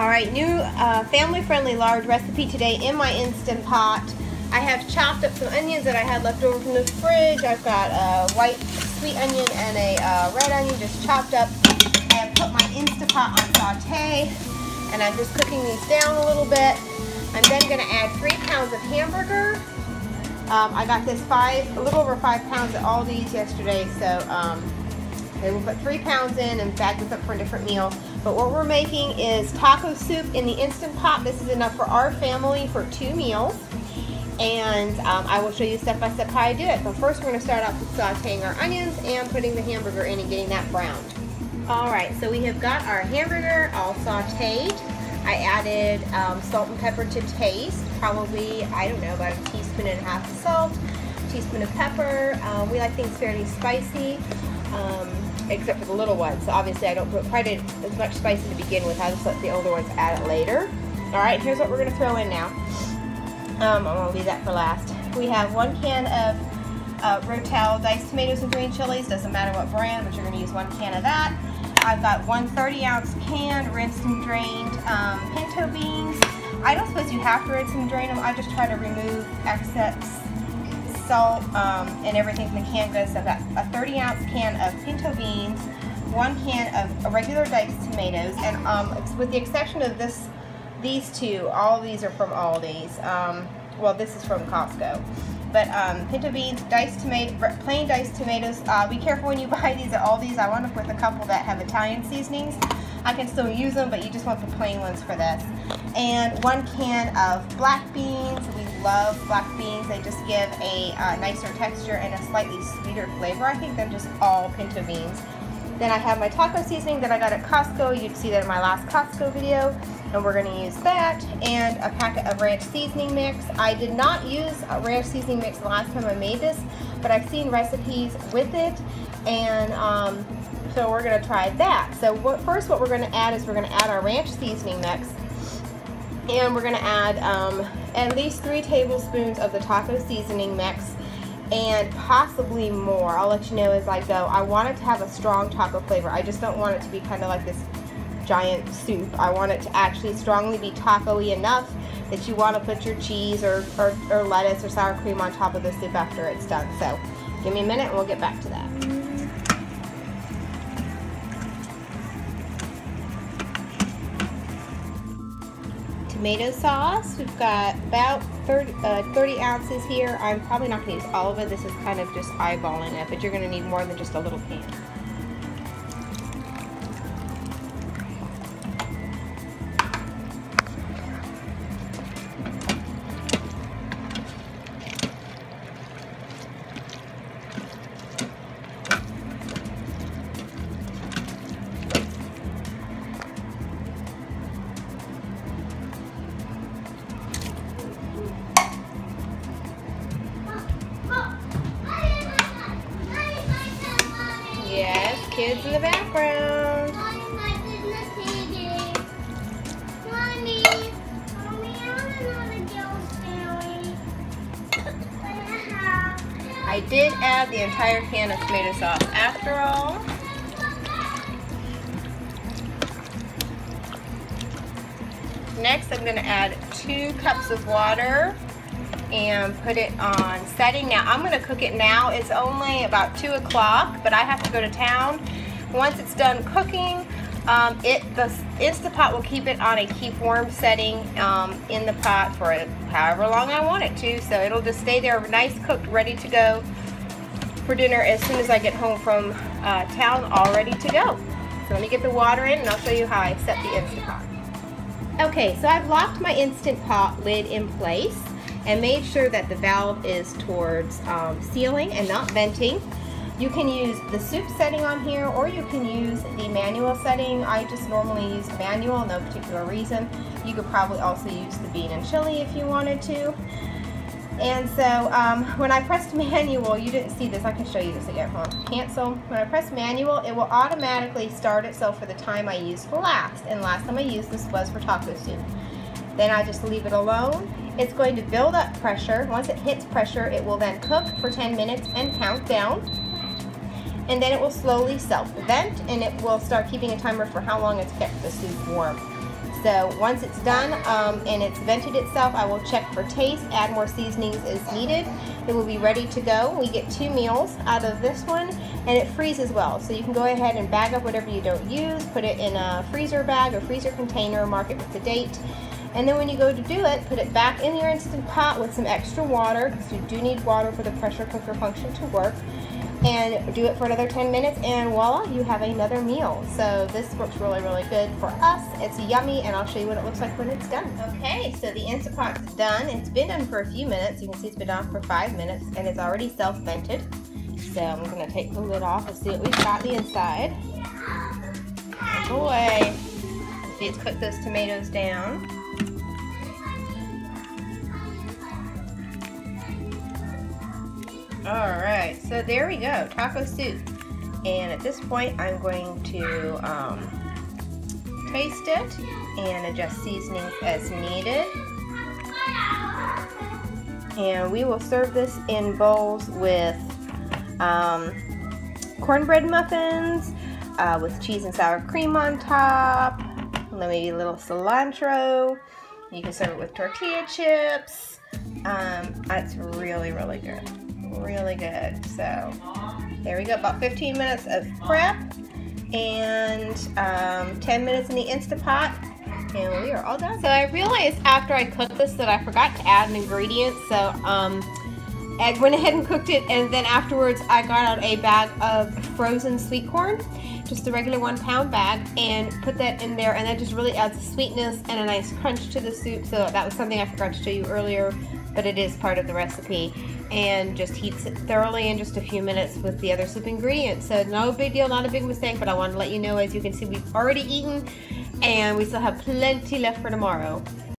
Alright, new family-friendly large recipe today in my Instant Pot. I have chopped up some onions that I had left over from the fridge. I've got a white sweet onion and a red onion just chopped up. I have put my Instant Pot on Saute, and I'm just cooking these down a little bit. I'm then going to add 3 pounds of hamburger. I got this a little over 5 pounds at Aldi's yesterday, so we'll put 3 pounds in and bag this up for a different meal. But what we're making is taco soup in the Instant Pot. This is enough for our family for 2 meals. And I will show you step by step how I do it. But first we're going to start off with sauteing our onions and putting the hamburger in and getting that browned. Alright, so we have got our hamburger all sauteed. I added salt and pepper to taste. Probably, I don't know, about 1.5 teaspoons of salt, 1 teaspoon of pepper. We like things fairly spicy. Except for the little ones. So obviously I don't put quite as much spice to begin with. I just let the older ones add it later. Alright, here's what we're going to throw in now. I'm going to leave that for last. We have 1 can of rotel diced tomatoes and green chilies. Doesn't matter what brand, but you're going to use 1 can of that. I've got 1 30-ounce can rinsed and drained pinto beans. I don't suppose you have to rinse and drain them. I just try to remove excess salt and everything from the canned goods. So I've got a 30-ounce can of pinto beans, 1 can of regular diced tomatoes, and with the exception of these 2, all of these are from Aldi's. Well, this is from Costco. But pinto beans, plain diced tomatoes. Be careful when you buy these at Aldi's. I wound up with a couple that have Italian seasonings. I can still use them, but you just want the plain ones for this. And 1 can of black beans. We love black beans. They just give a nicer texture and a slightly sweeter flavor, I think, than just all pinto beans. Then I have my taco seasoning that I got at Costco. You'd see that in my last Costco video. And we're going to use that. And a packet of ranch seasoning mix. I did not use a ranch seasoning mix the last time I made this, but I've seen recipes with it. And so we're going to try that. So first what we're going to add is we're going to add our ranch seasoning mix. And we're going to add at least 3 tablespoons of the taco seasoning mix, and possibly more. I'll let you know as I go. I want it to have a strong taco flavor. I just don't want it to be kind of like this giant soup. I want it to actually strongly be taco-y enough that you want to put your cheese or lettuce or sour cream on top of the soup after it's done. So give me a minute and we'll get back to that. Tomato sauce, we've got about 30 ounces here. I'm probably not going to use all of it. This is kind of just eyeballing it, but you're going to need more than just a little can. Yes, kids in the background. I did add the entire can of tomato sauce after all. Next, I'm going to add 2 cups of water and put it on setting. Now I'm going to cook it now. It's only about 2 o'clock, but I have to go to town. Once it's done cooking, the Instant Pot will keep it on a keep warm setting in the pot for however long I want it to. So it'll just stay there nice cooked, ready to go for dinner as soon as I get home from town, all ready to go. So let me get the water in and I'll show you how I set the Instant Pot. Okay, so I've locked my Instant Pot lid in place and made sure that the valve is towards sealing and not venting. You can use the soup setting on here, or you can use the manual setting. I just normally use manual, no particular reason. You could probably also use the bean and chili if you wanted to. And so when I pressed manual, you didn't see this, I can show you this again. Hold on. Cancel. When I press manual, it will automatically start itself for the time I used last. And last time I used this was for taco soup. Then I just leave it alone. It's going to build up pressure. Once it hits pressure, it will then cook for 10 minutes and count down. and then it will slowly self-vent, and it will start keeping a timer for how long it's kept the soup warm. So once it's done and it's vented itself, I will check for taste, add more seasonings as needed. It will be ready to go. We get 2 meals out of this one, and it freezes well. So you can go ahead and bag up whatever you don't use, put it in a freezer bag or freezer container, mark it with the date. And then when you go to do it, put it back in your Instant Pot with some extra water, because you do need water for the pressure cooker function to work. And do it for another 10 minutes, and voila, you have another meal. So this works really, really good for us. It's yummy, and I'll show you what it looks like when it's done. Okay, so the Instant Pot's done. It's been done for a few minutes. You can see it's been on for 5 minutes, and it's already self-vented. So I'm gonna take the lid off and see what we've got the inside. Oh boy. See, it's cooked those tomatoes down. Alright, so there we go, taco soup. And at this point I'm going to taste it and adjust seasonings as needed. And we will serve this in bowls with cornbread muffins, with cheese and sour cream on top, and then maybe a little cilantro. You can serve it with tortilla chips. It's really, really good. Really good. So there we go, about 15 minutes of prep and 10 minutes in the Instant Pot, and we are all done. So I realized after I cooked this that I forgot to add an ingredient, so I went ahead and cooked it, and then afterwards I got out a bag of frozen sweet corn, just a regular 1 pound bag, and put that in there, and that just really adds a sweetness and a nice crunch to the soup. So that was something I forgot to show you earlier, but it is part of the recipe, and just heats it thoroughly in just a few minutes with the other soup ingredients. So no big deal, not a big mistake, but I wanted to let you know, as you can see, we've already eaten and we still have plenty left for tomorrow.